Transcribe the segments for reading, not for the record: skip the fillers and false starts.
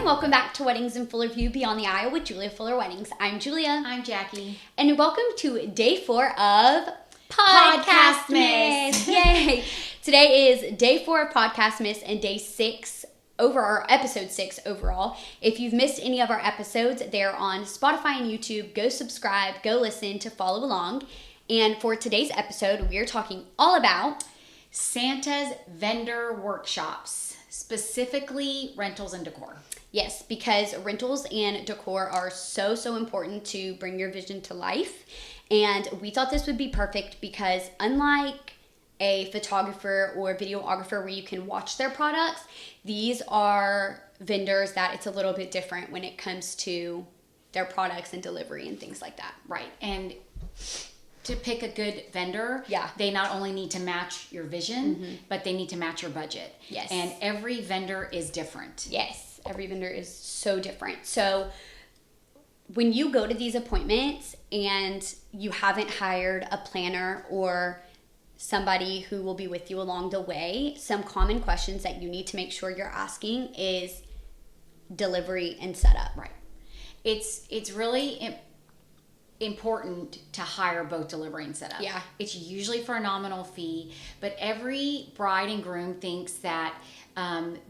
and welcome back to Weddings in Fuller View Beyond the Aisle with Julia Fuller Weddings. I'm Julia. I'm Jackie. And welcome to day 4 of Podcastmas. Yay! Today is day 4 of Podcastmas and day 6 episode 6 overall. If you've missed any of our episodes, they're on Spotify and YouTube. Go subscribe, go listen to follow along. And for today's episode, we are talking all about Santa's vendor workshops, specifically rentals and decor. Yes, because rentals and decor are so important to bring your vision to life. And we thought this would be perfect because unlike a photographer or videographer where you can watch their products, these are vendors that it's a little bit different when it comes to their products and delivery and things like that. Right. And to pick a good vendor, Yeah. they not only need to match your vision, but they need to match your budget. Yes. And every vendor is different. Yes, every vendor is so different. So when you go to these appointments and you haven't hired a planner or somebody who will be with you along the way, some common questions that you need to make sure you're asking is delivery and setup. Right. It's really important to hire both delivery and setup. Yeah. It's usually for a nominal fee, but every bride and groom thinks that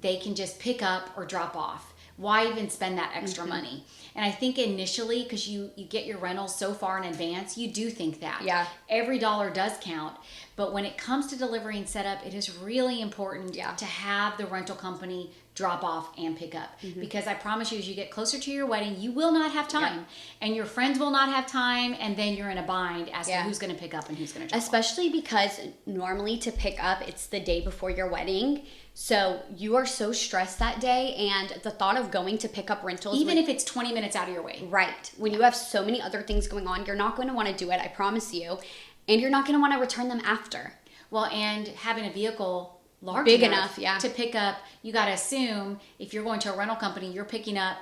they can just pick up or drop off. Why even spend that extra money? And I think initially, because you get your rentals so far in advance, you do think that. Yeah. Every dollar does count. But when it comes to delivery and setup, it is really important Yeah. to have the rental company drop off and pick up. Because I promise you, as you get closer to your wedding, you will not have time. And your friends will not have time. And then you're in a bind as to who's going to pick up and who's going to drop off. Especially because normally to pick up, it's the day before your wedding. So you are so stressed that day, and the thought of going to pick up rentals, Even if it's 20 minutes out of your way. right, when you have so many other things going on, you're not going to want to do it, I promise you, and you're not going to want to return them after. Well, and having a vehicle large Big enough, yeah. to pick up, you got to assume if you're going to a rental company, you're picking up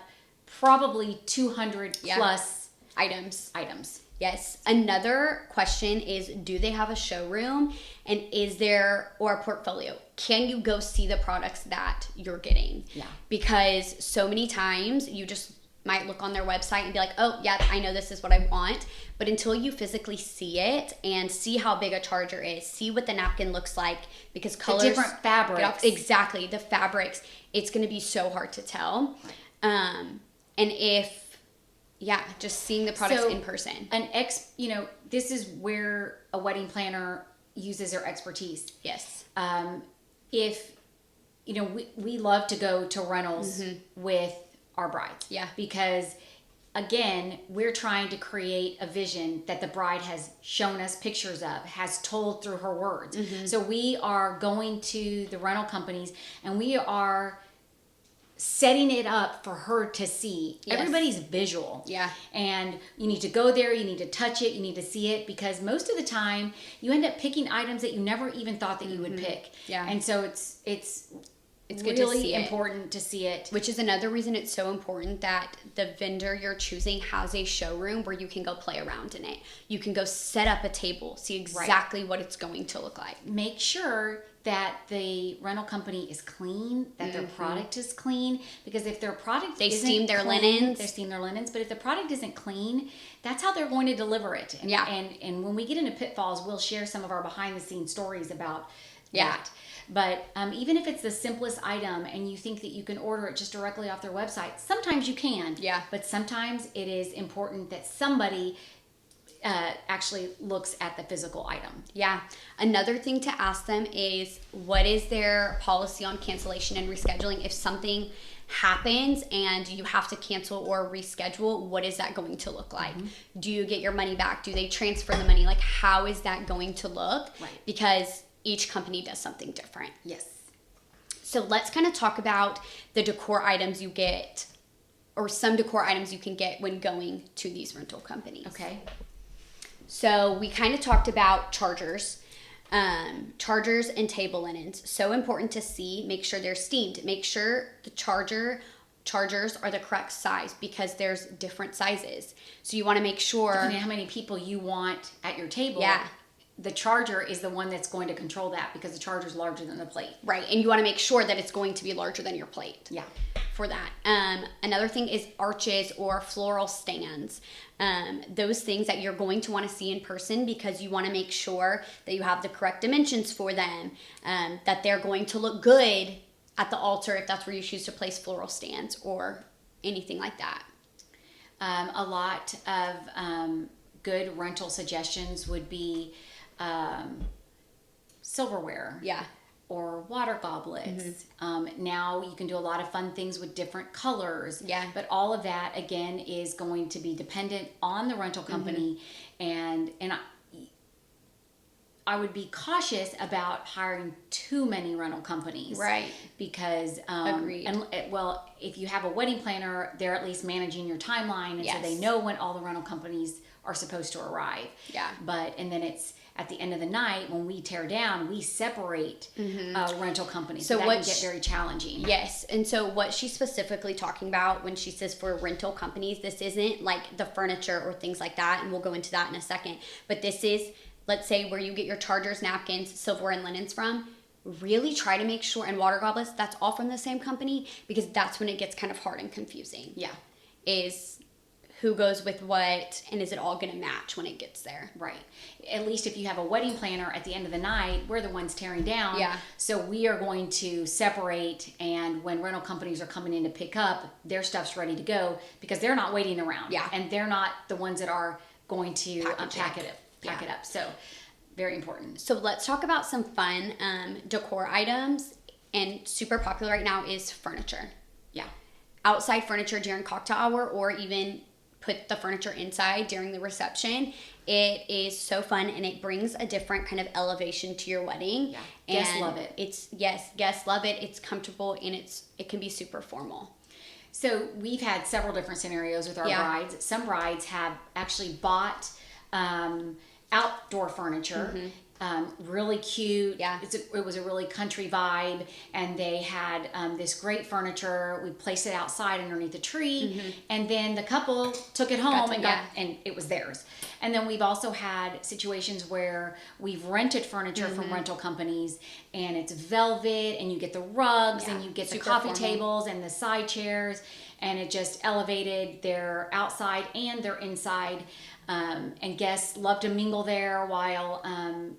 probably 200 plus Items. Yes. Another question is, do they have a showroom, and is there, or a portfolio? Can you go see the products that you're getting? Yeah. Because so many times you just might look on their website and be like, oh, yeah, I know this is what I want. But until you physically see it and see how big a charger is, see what the napkin looks like, because colors, The different fabrics. Exactly, the fabrics, it's going to be so hard to tell. And just seeing the products in person. This is where a wedding planner uses their expertise. Yes. We love to go to rentals with our brides. Yeah. Because again, we're trying to create a vision that the bride has shown us pictures of, has told through her words. So we are going to the rental companies and we are setting it up for her to see. Yes. Everybody's visual. Yeah. And you need to go there, you need to touch it, you need to see it, because most of the time you end up picking items that you never even thought that you would pick. Yeah. And so it's good to really see it. important to see it. Which is another reason it's so important that the vendor you're choosing has a showroom where you can go play around in it. You can go set up a table, see exactly what it's going to look like. Make sure that the rental company is clean, that their product is clean, because if their product isn't steam their clean, linens. they steam their linens, but if the product isn't clean, that's how they're going to deliver it. And, Yeah. and when we get into pitfalls, we'll share some of our behind the scenes stories about Yeah. that. But even if it's the simplest item and you think that you can order it just directly off their website, sometimes you can. Yeah. But sometimes it is important that somebody actually looks at the physical item. Yeah. Another thing to ask them is, what is their policy on cancellation and rescheduling? If something happens and you have to cancel or reschedule, what is that going to look like? Do you get your money back? Do they transfer the money? Like, how is that going to look? Right. Because each company does something different. Yes. So let's kind of talk about the decor items you get, or some decor items you can get when going to these rental companies. Okay. So we kind of talked about chargers and table linens. So important to see. Make sure they're steamed. Make sure the chargers are the correct size, because there's different sizes. So you want to make sure. Depending on how many people you want at your table. Yeah. The charger is the one that's going to control that, because the charger is larger than the plate. Right, and you want to make sure that it's going to be larger than your plate. Yeah. for that. Another thing is arches or floral stands. Those things that you're going to want to see in person because you want to make sure that you have the correct dimensions for them, that they're going to look good at the altar if that's where you choose to place floral stands or anything like that. A lot of good rental suggestions would be silverware. Yeah. Or water goblets. Now you can do a lot of fun things with different colors. Yeah. But all of that, again, is going to be dependent on the rental company. And I would be cautious about hiring too many rental companies. Right. Because, Agreed. Well, if you have a wedding planner, they're at least managing your timeline. And Yes. so they know when all the rental companies are supposed to arrive. Yeah. And then it's at the end of the night when we tear down, we separate rental companies. So that can get very challenging. Yes. And so what she's specifically talking about when she says for rental companies, this isn't like the furniture or things like that. And we'll go into that in a second. But this is, let's say, where you get your chargers, napkins, silverware, and linens from. Really try to make sure, and water goblets, that's all from the same company, because that's when it gets kind of hard and confusing. Yeah. Is who goes with what, and is it all going to match when it gets there? Right. At least if you have a wedding planner, at the end of the night, we're the ones tearing down. Yeah. So we are going to separate, and when rental companies are coming in to pick up, their stuff's ready to go because they're not waiting around. Yeah. And they're not the ones that are going to pack it Yeah. up. So very important. So let's talk about some fun decor items, and super popular right now is furniture. Yeah. Outside furniture during cocktail hour, or even put the furniture inside during the reception. It is so fun, and it brings a different kind of elevation to your wedding. Yeah. And Guests love it. Guests love it. It's comfortable, and it can be super formal. So we've had several different scenarios with our brides. Some brides have actually bought outdoor furniture. Really cute. Yeah. It was a really country vibe, and they had this great furniture. We placed it outside underneath the tree, and then the couple took it home and it was theirs. And then we've also had situations where we've rented furniture from rental companies, and it's velvet, and you get the rugs, and you get the coffee tables and the side chairs, and it just elevated their outside and their inside. And guests love to mingle there while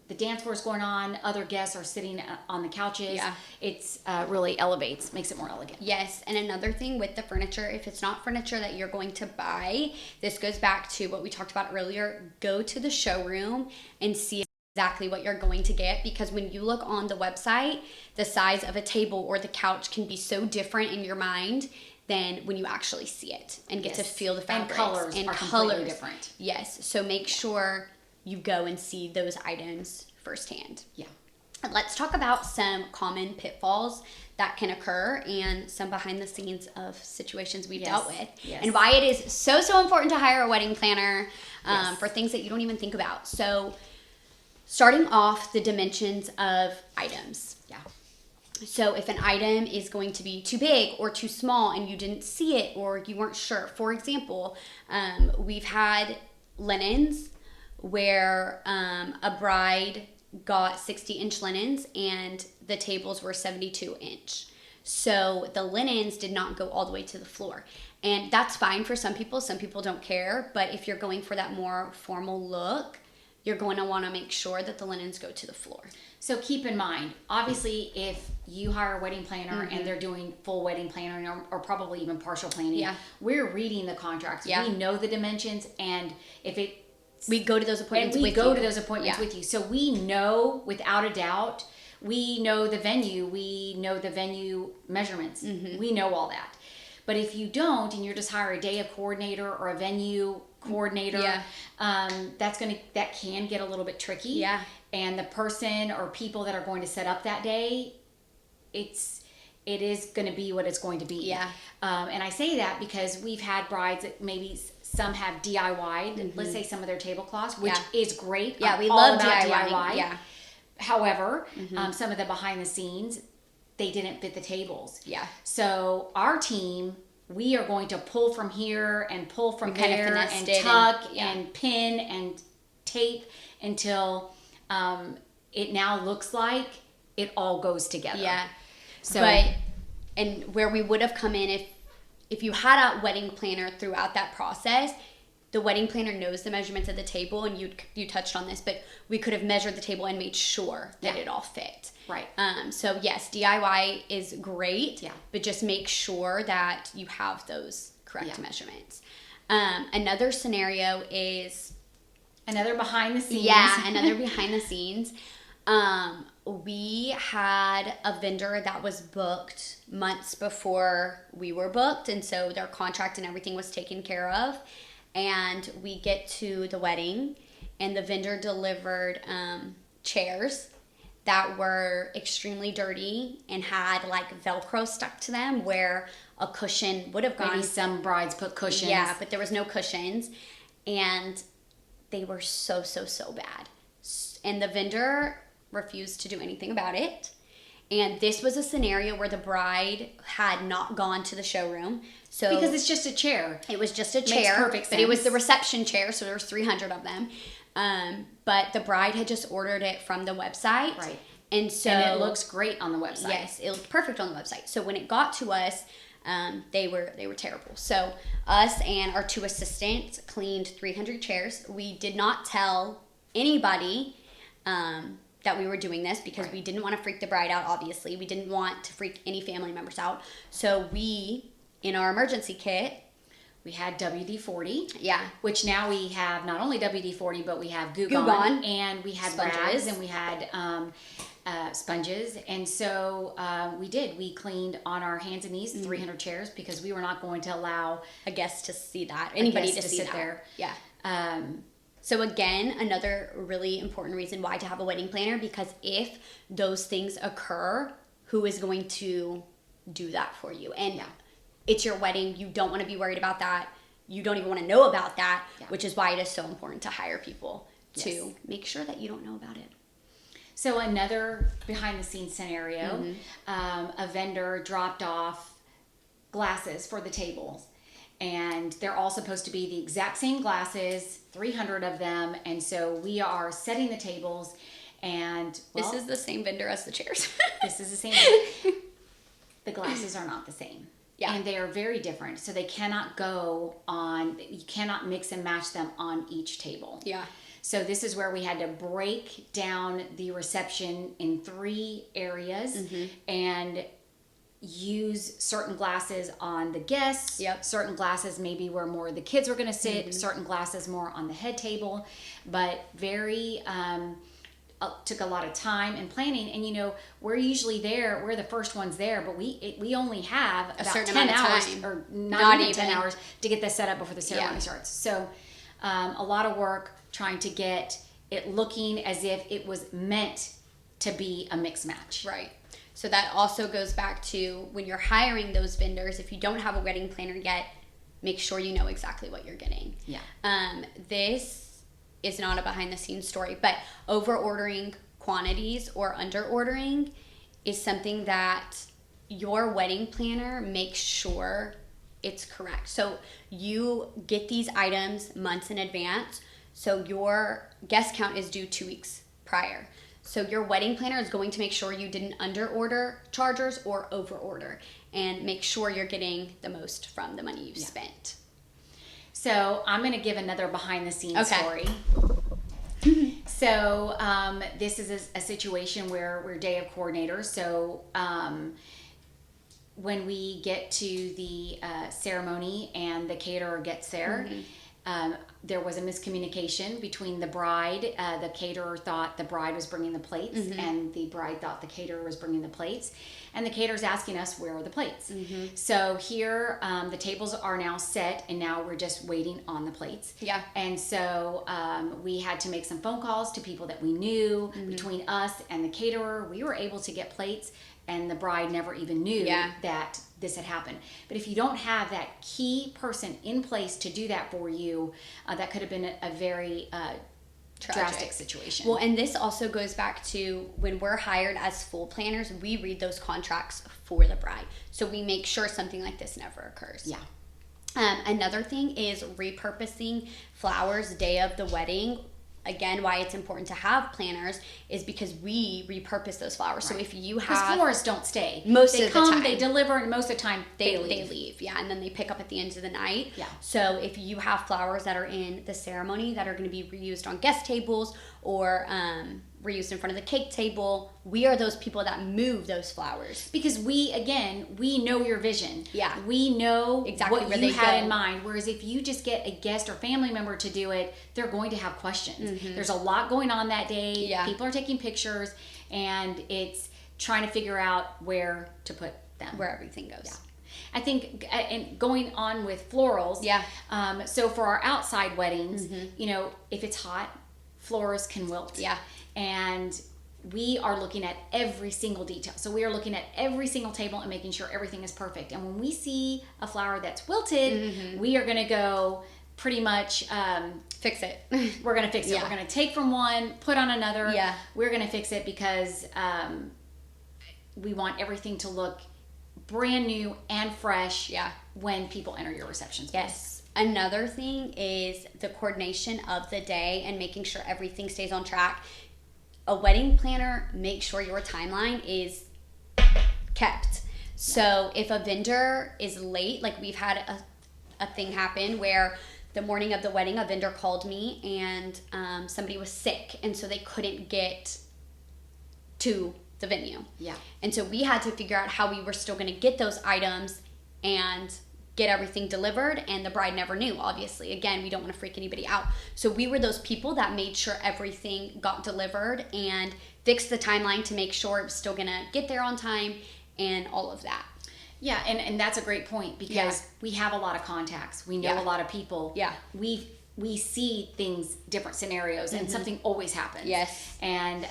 the dance floor is going on. Other guests are sitting on the couches. Yeah. It's really elevates, makes it more elegant. Yes, and another thing with the furniture, if it's not furniture that you're going to buy, this goes back to what we talked about earlier. Go to the showroom and see exactly what you're going to get, because when you look on the website, the size of a table or the couch can be so different in your mind than when you actually see it and get to feel the fabrics. And colors are completely different. Yes, so make sure you go and see those items firsthand. Yeah. Let's talk about some common pitfalls that can occur and some behind the scenes of situations we've dealt with, and why it is so important to hire a wedding planner for things that you don't even think about. So starting off, the dimensions of items. Yeah. So if an item is going to be too big or too small and you didn't see it or you weren't sure, for example, we've had linens where a bride got 60-inch linens and the tables were 72-inch. So the linens did not go all the way to the floor. And that's fine for some people. Some people don't care. But if you're going for that more formal look, you're going to want to make sure that the linens go to the floor. So keep in mind, obviously, if you hire a wedding planner and they're doing full wedding planning or probably even partial planning, we're reading the contracts. Yeah. We know the dimensions, and if it... We go to those appointments with you. And we go to those appointments with you. So we know, without a doubt, we know the venue. We know the venue measurements. We know all that. But if you don't, and you're just hire a day of coordinator or a venue coordinator, that can get a little bit tricky. Yeah. And the person or people that are going to set up that day, it is going to be what it's going to be. Yeah. And I say that because we've had brides that maybe some have DIY'd, let's say some of their tablecloths, which is great. Yeah, we love DIY. Yeah. However, some of the behind the scenes, they didn't fit the tables. Yeah. So our team, we are going to pull from here and pull from there and tuck and pin and tape until it now looks like it all goes together. Yeah. So, but and where we would have come in if you had a wedding planner throughout that process, the wedding planner knows the measurements of the table, and you touched on this, but we could have measured the table and made sure that it all fit. Right. So yes, DIY is great, Yeah. but just make sure that you have those correct measurements. Another scenario is Another behind the scenes. Yeah, another behind the scenes. We had a vendor that was booked months before we were booked, and so their contract and everything was taken care of. And we get to the wedding, and the vendor delivered chairs that were extremely dirty and had like Velcro stuck to them where a cushion would have gone. Maybe some brides put cushions. Yeah, but there was no cushions, and they were so bad. And the vendor refused to do anything about it. And this was a scenario where the bride had not gone to the showroom. So because it's just a chair. It was just a chair. Makes perfect sense. But it was the reception chair, so there was 300 of them. But the bride had just ordered it from the website. Right. And so And it looks great on the website. Yes, it looked perfect on the website. So when it got to us, they were terrible. So us and our 2 assistants cleaned 300 chairs. We did not tell anybody that we were doing this because we didn't want to freak the bride out, obviously. We didn't want to freak any family members out. So we, in our emergency kit, we had WD-40. Yeah. Which now we have not only WD-40, but we have Goo Gone. And we had Sponges. rags, and we had sponges. And so we cleaned on our hands and knees 300 chairs because we were not going to allow a guest to see that. Anybody to see sit that. there. Yeah. So again, another really important reason why to have a wedding planner, because if those things occur, who is going to do that for you? And it's your wedding. You don't want to be worried about that. You don't even want to know about that, which is why it is so important to hire people to make sure that you don't know about it. So another behind the scenes scenario, a vendor dropped off glasses for the tables. And they're all supposed to be the exact same glasses, 300 of them. And so we are setting the tables, and this is the same vendor as the chairs. This is the same vendor. The glasses are not the same. Yeah. And they are very different. So they cannot go on, you cannot mix and match them on each table. Yeah. So this is where we had to break down the reception in 3 areas and use certain glasses on the guests, certain glasses maybe where more of the kids were going to sit, certain glasses more on the head table, but very took a lot of time and planning. And you know, we're usually there, we're the first ones there, but we only have about 10 hours time. Or not even 10 hours to get this set up before the ceremony starts. So a lot of work trying to get it looking as if it was meant to be a mix match. Right. So that also goes back to when you're hiring those vendors, if you don't have a wedding planner yet, make sure you know exactly what you're getting. Yeah. This is not a behind the scenes story, but over ordering quantities or under ordering is something that your wedding planner makes sure it's correct. So you get these items months in advance. So your guest count is due 2 weeks prior. So your wedding planner is going to make sure you didn't under order chargers or over order, and make sure you're getting the most from the money you've spent. So I'm going to give another behind the scenes story. So this is a situation where we're day of coordinators. So when we get to the ceremony and the caterer gets there, there was a miscommunication between the bride. The caterer thought the bride was bringing the plates, and the bride thought the caterer was bringing the plates. And the caterer's asking us, where are the plates? So here, the tables are now set, and now we're just waiting on the plates. Yeah. And so we had to make some phone calls to people that we knew. Between us and the caterer, we were able to get plates, and the bride never even knew that this had happened. But if you don't have that key person in place to do that for you, that could have been a very drastic situation. Well, and this also goes back to when we're hired as full planners, we read those contracts for the bride. So we make sure something like this never occurs. Yeah. Another thing is repurposing flowers day of the wedding again, why it's important to have planners is because we repurpose those flowers. Right. So if you because have... florists don't stay. Most they of come, the time. They deliver, and most of the time They leave, yeah, and then they pick up at the end of the night. Yeah. So if you have flowers that are in the ceremony that are going to be reused on guest tables or reused in front of the cake table, we are those people that move those flowers. Because we know your vision. Yeah. We know exactly what where you they had go. in mind. Whereas if you just get a guest or family member to do it, they're going to have questions. There's a lot going on that day. Yeah. People are taking pictures, and it's trying to figure out where to put them. Where everything goes. Yeah. I think, and going on with florals. Yeah. So for our outside weddings, if it's hot, flowers can wilt. Yeah. And we are looking at every single detail. So we are looking at every single table and making sure everything is perfect. And when we see a flower that's wilted, we are going to go pretty much fix it. We're going to fix it. Yeah. We're going to take from one, put on another. Yeah. We're going to fix it because we want everything to look brand new and fresh. Yeah. When people enter your reception space. Yes. Another thing is the coordination of the day and making sure everything stays on track. A wedding planner makes sure your timeline is kept. So if a vendor is late, like we've had a thing happen where the morning of the wedding, a vendor called me and somebody was sick, and so they couldn't get to the venue. Yeah. And so we had to figure out how we were still going to get those items and get everything delivered, and the bride never knew, obviously. Again, we don't want to freak anybody out. So we were those people that made sure everything got delivered and fixed the timeline to make sure it was still going to get there on time and all of that. Yeah, and that's a great point because we have a lot of contacts. We know a lot of people. Yeah. We see things, different scenarios, and something always happens. Yes. And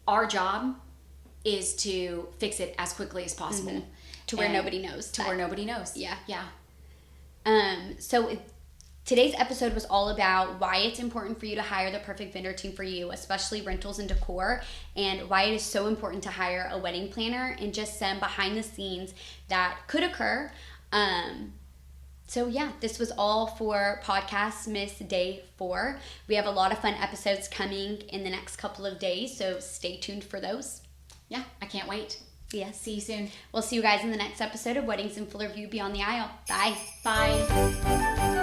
our job is to fix it as quickly as possible. To where nobody knows. Where nobody knows. Yeah. Yeah. So today's episode was all about why it's important for you to hire the perfect vendor team for you, especially rentals and decor, and why it is so important to hire a wedding planner and just some behind the scenes that could occur. So yeah, this was all for Podcastmas Day 4. We have a lot of fun episodes coming in the next couple of days, so stay tuned for those. Yeah, I can't wait. Yes. See you soon. We'll see you guys in the next episode of Weddings in Fuller View Beyond the Aisle. Bye. Bye.